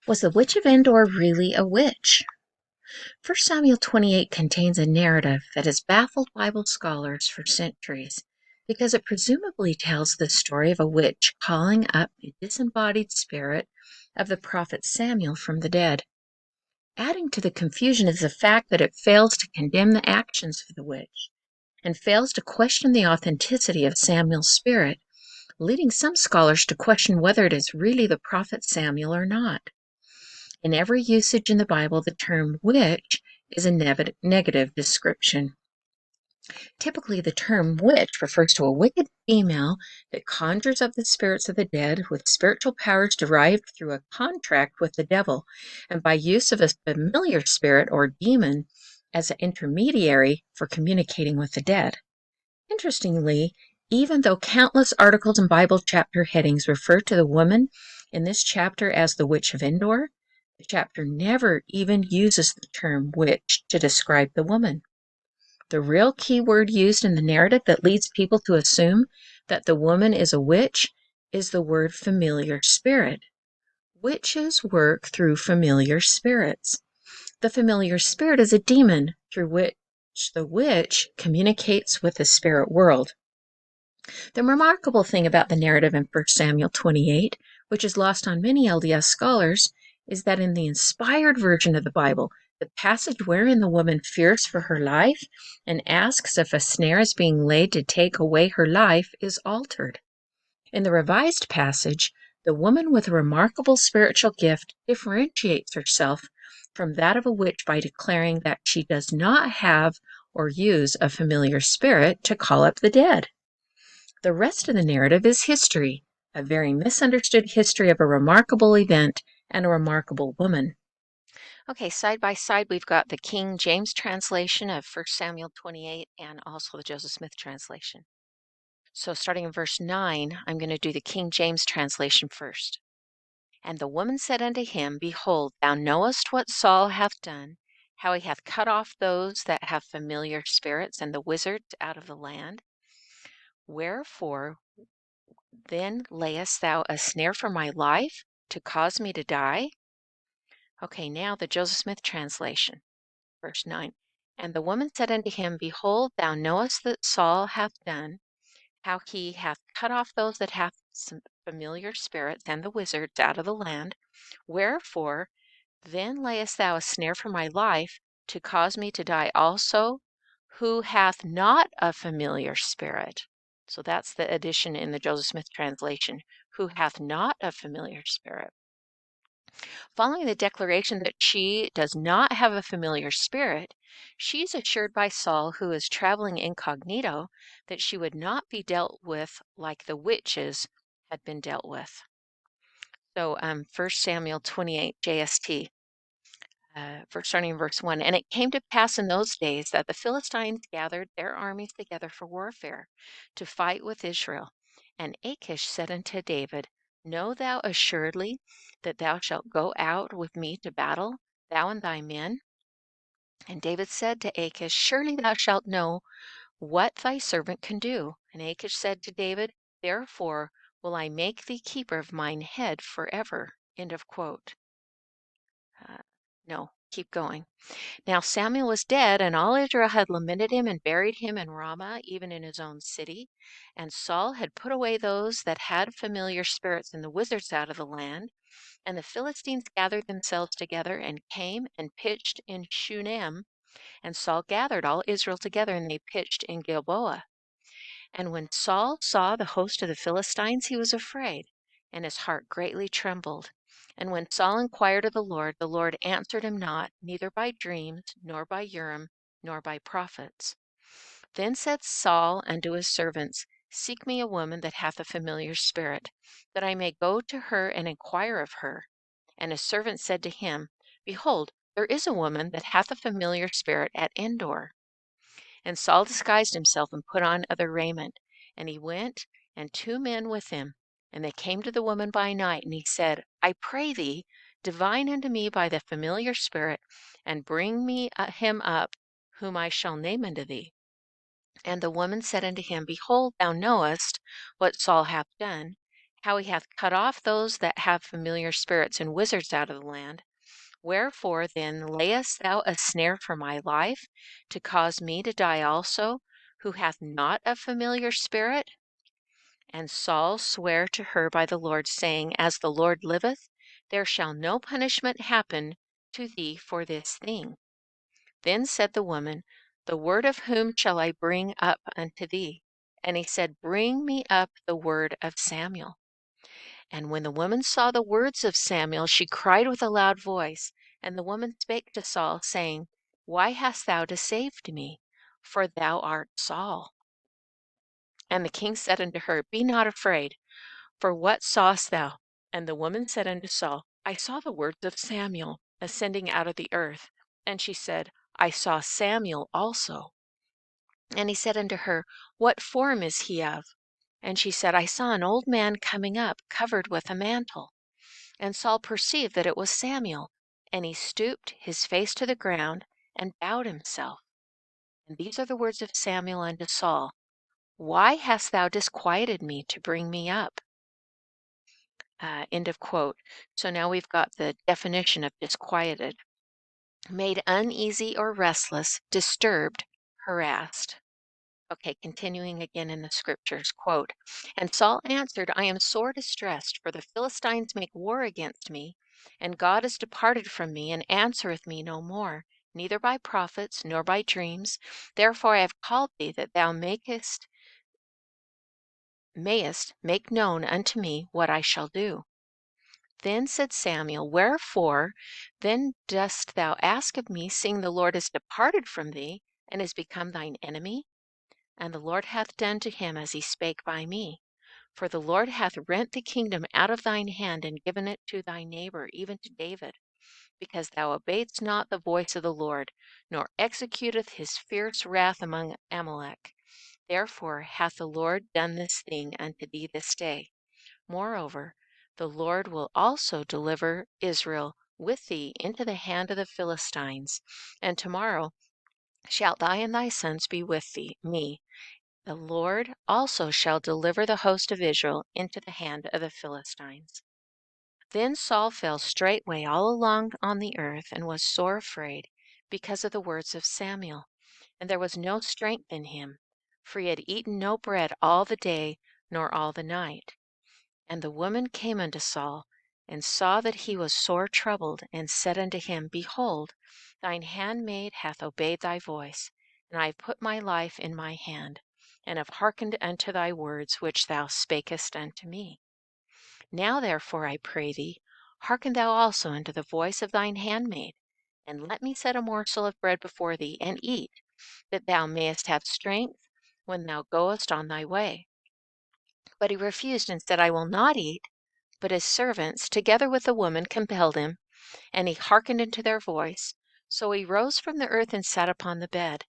Was the witch of Endor really a witch? 1 Samuel 28 contains a narrative that has baffled Bible scholars for centuries because it presumably tells the story of a witch calling up the disembodied spirit of the prophet Samuel from the dead. Adding to the confusion is the fact that it fails to condemn the actions of the witch and fails to question the authenticity of Samuel's spirit, leading some scholars to question whether it is really the prophet Samuel or not. In every usage in the Bible, the term witch is a negative description. Typically, the term witch refers to a wicked female that conjures up the spirits of the dead with spiritual powers derived through a contract with the devil and by use of a familiar spirit or demon as an intermediary for communicating with the dead. Interestingly, even though countless articles and Bible chapter headings refer to the woman in this chapter as the Witch of Endor, the chapter never even uses the term witch to describe the woman. The real key word used in the narrative that leads people to assume that the woman is a witch is the word familiar spirit. Witches work through familiar spirits. The familiar spirit is a demon through which the witch communicates with the spirit world. The remarkable thing about the narrative in 1 Samuel 28, which is lost on many LDS scholars, is that in the inspired version of the Bible, the passage wherein the woman fears for her life and asks if a snare is being laid to take away her life is altered. In the revised passage, the woman with a remarkable spiritual gift differentiates herself from that of a witch by declaring that she does not have or use a familiar spirit to call up the dead. The rest of the narrative is history, a very misunderstood history of a remarkable event and a remarkable woman. Okay, side by side, we've got the King James translation of 1 Samuel 28 and also the Joseph Smith translation. So starting in verse 9, I'm going to do the King James translation first. And the woman said unto him, Behold, thou knowest what Saul hath done, how he hath cut off those that have familiar spirits and the wizards out of the land. Wherefore then layest thou a snare for my life to cause me to die? Okay, now the Joseph Smith translation, verse 9. And the woman said unto him, Behold, thou knowest that Saul hath done, how he hath cut off those that have some familiar spirits and the wizards out of the land. Wherefore then layest thou a snare for my life to cause me to die also, who hath not a familiar spirit? So that's the addition in the Joseph Smith translation, who hath not a familiar spirit. Following the declaration that she does not have a familiar spirit, she's assured by Saul, who is traveling incognito, that she would not be dealt with like the witches had been dealt with. So 1 Samuel 28 JST. Starting in verse 1. And it came to pass in those days that the Philistines gathered their armies together for warfare, to fight with Israel. And Achish said unto David, Know thou assuredly that thou shalt go out with me to battle, thou and thy men? And David said to Achish, Surely thou shalt know what thy servant can do. And Achish said to David, Therefore will I make thee keeper of mine head forever. End of quote. No, keep going. Now Samuel was dead, and all Israel had lamented him and buried him in Ramah, even in his own city. And Saul had put away those that had familiar spirits and the wizards out of the land. And the Philistines gathered themselves together and came and pitched in Shunem. And Saul gathered all Israel together, and they pitched in Gilboa. And when Saul saw the host of the Philistines, he was afraid, and his heart greatly trembled. And when Saul inquired of the Lord answered him not, neither by dreams, nor by Urim, nor by prophets. Then said Saul unto his servants, Seek me a woman that hath a familiar spirit, that I may go to her and inquire of her. And his servant said to him, Behold, there is a woman that hath a familiar spirit at Endor. And Saul disguised himself and put on other raiment. And he went, and 2 men with him. And they came to the woman by night, and he said, I pray thee, divine unto me by the familiar spirit, and bring me him up, whom I shall name unto thee. And the woman said unto him, Behold, thou knowest what Saul hath done, how he hath cut off those that have familiar spirits and wizards out of the land. Wherefore then layest thou a snare for my life, to cause me to die also, who hath not a familiar spirit? And Saul sware to her by the Lord, saying, As the Lord liveth, there shall no punishment happen to thee for this thing. Then said the woman, The word of whom shall I bring up unto thee? And he said, Bring me up the word of Samuel. And when the woman saw the words of Samuel, she cried with a loud voice. And the woman spake to Saul, saying, Why hast thou deceived me? For thou art Saul. And the king said unto her, Be not afraid, for what sawest thou? And the woman said unto Saul, I saw the words of Samuel ascending out of the earth. And she said, I saw Samuel also. And he said unto her, What form is he of? And she said, I saw an old man coming up, covered with a mantle. And Saul perceived that it was Samuel, and he stooped his face to the ground and bowed himself. And these are the words of Samuel unto Saul, Why hast thou disquieted me to bring me up? End of quote. So now we've got the definition of disquieted. Made uneasy or restless, disturbed, harassed. Okay, continuing again in the scriptures, quote, And Saul answered, I am sore distressed, for the Philistines make war against me, and God is departed from me, and answereth me no more, neither by prophets, nor by dreams. Therefore I have called thee, that thou mayest make known unto me what I shall do. Then said Samuel, Wherefore then dost thou ask of me, seeing the Lord is departed from thee, and is become thine enemy? And the Lord hath done to him as he spake by me. For the Lord hath rent the kingdom out of thine hand, and given it to thy neighbor, even to David, because thou obeyedst not the voice of the Lord, nor executeth his fierce wrath among Amalek. Therefore hath the Lord done this thing unto thee this day. Moreover, the Lord will also deliver Israel with thee into the hand of the Philistines, and tomorrow shalt thou and thy sons be with me. The Lord also shall deliver the host of Israel into the hand of the Philistines. Then Saul fell straightway all along on the earth, and was sore afraid, because of the words of Samuel. And there was no strength in him, for he had eaten no bread all the day, nor all the night. And the woman came unto Saul, and saw that he was sore troubled, and said unto him, Behold, thine handmaid hath obeyed thy voice, and I have put my life in my hand, and have hearkened unto thy words which thou spakest unto me. Now therefore, I pray thee, hearken thou also unto the voice of thine handmaid, and let me set a morsel of bread before thee, and eat, that thou mayest have strength when thou goest on thy way. But he refused, and said, I will not eat. But his servants, together with the woman, compelled him, and he hearkened unto their voice. So he rose from the earth and sat upon the bed.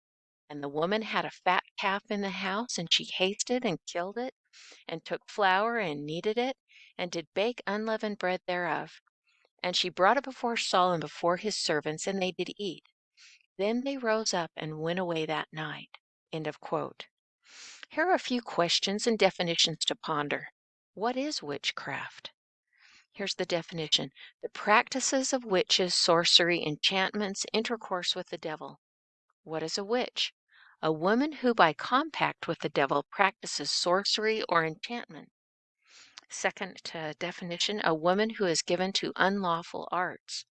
And the woman had a fat calf in the house, and she hasted and killed it, and took flour and kneaded it, and did bake unleavened bread thereof. And she brought it before Saul and before his servants, and they did eat. Then they rose up and went away that night. End of quote. Here are a few questions and definitions to ponder. What is witchcraft? Here's the definition. The practices of witches, sorcery, enchantments, intercourse with the devil. What is a witch? A woman who by compact with the devil practices sorcery or enchantment. Second definition, a woman who is given to unlawful arts.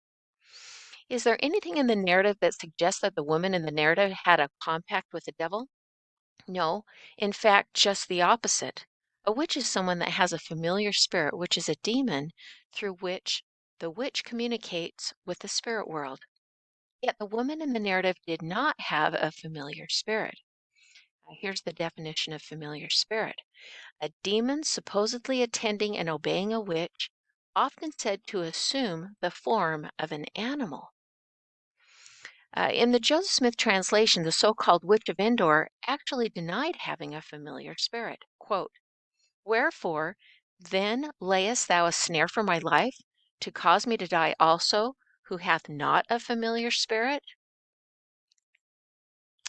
Is there anything in the narrative that suggests that the woman in the narrative had a compact with the devil? No, in fact, just the opposite. A witch is someone that has a familiar spirit, which is a demon through which the witch communicates with the spirit world. Yet the woman in the narrative did not have a familiar spirit. Here's the definition of familiar spirit. A demon supposedly attending and obeying a witch, often said to assume the form of an animal. In the Joseph Smith translation, the so-called witch of Endor actually denied having a familiar spirit. Quote, Wherefore then layest thou a snare for my life, to cause me to die also, who hath not a familiar spirit?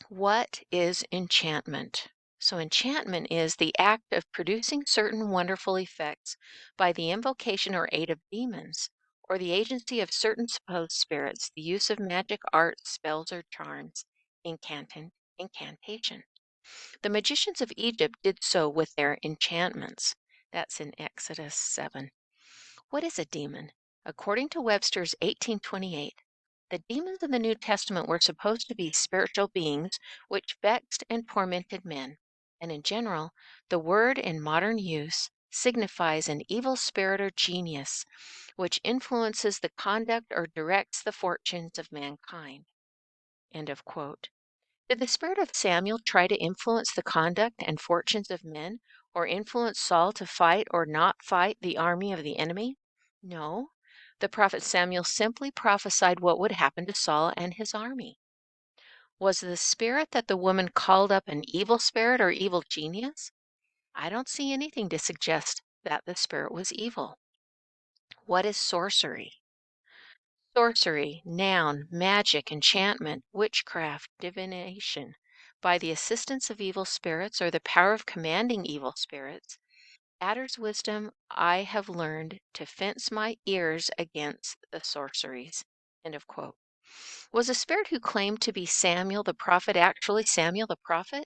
What is enchantment? So, enchantment is the act of producing certain wonderful effects by the invocation or aid of demons, or the agency of certain supposed spirits, the use of magic arts, spells, or charms, incantation. The magicians of Egypt did so with their enchantments. That's in Exodus 7. What is a demon? According to Webster's 1828, the demons in the New Testament were supposed to be spiritual beings which vexed and tormented men, and in general, the word in modern use signifies an evil spirit or genius which influences the conduct or directs the fortunes of mankind. End of quote. Did the spirit of Samuel try to influence the conduct and fortunes of men, or influence Saul to fight or not fight the army of the enemy? No. The prophet Samuel simply prophesied what would happen to Saul and his army. Was the spirit that the woman called up an evil spirit or evil genius? I don't see anything to suggest that the spirit was evil. What is sorcery? Sorcery, noun, magic, enchantment, witchcraft, divination, by the assistance of evil spirits or the power of commanding evil spirits. Adder's wisdom, I have learned to fence my ears against the sorceries. End of quote. Was a spirit who claimed to be Samuel the prophet actually Samuel the prophet?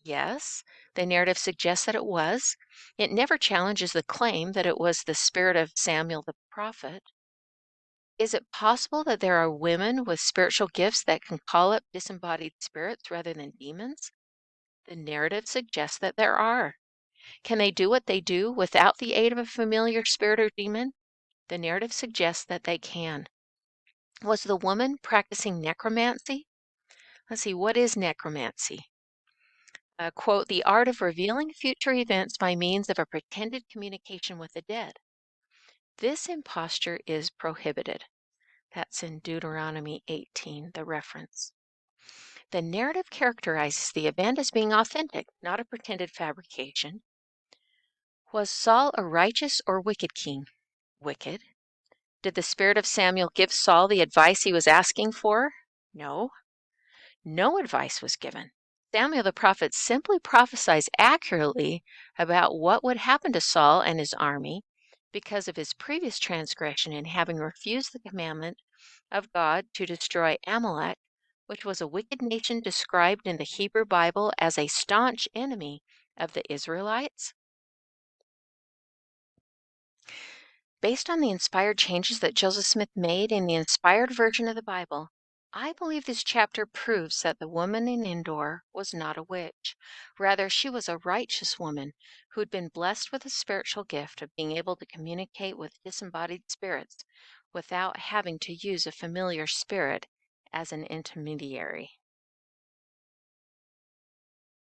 Yes, the narrative suggests that it was. It never challenges the claim that it was the spirit of Samuel the prophet. Is it possible that there are women with spiritual gifts that can call up disembodied spirits rather than demons? The narrative suggests that there are. Can they do what they do without the aid of a familiar spirit or demon? The narrative suggests that they can. Was the woman practicing necromancy? Let's see, what is necromancy? Quote, the art of revealing future events by means of a pretended communication with the dead. This imposture is prohibited. That's in Deuteronomy 18, the reference. The narrative characterizes the event as being authentic, not a pretended fabrication. Was Saul a righteous or wicked king? Wicked. Did the spirit of Samuel give Saul the advice he was asking for? No. No advice was given. Samuel the prophet simply prophesies accurately about what would happen to Saul and his army because of his previous transgression in having refused the commandment of God to destroy Amalek, which was a wicked nation described in the Hebrew Bible as a staunch enemy of the Israelites. Based on the inspired changes that Joseph Smith made in the inspired version of the Bible, I believe this chapter proves that the woman in Endor was not a witch. Rather, she was a righteous woman who'd been blessed with a spiritual gift of being able to communicate with disembodied spirits without having to use a familiar spirit as an intermediary.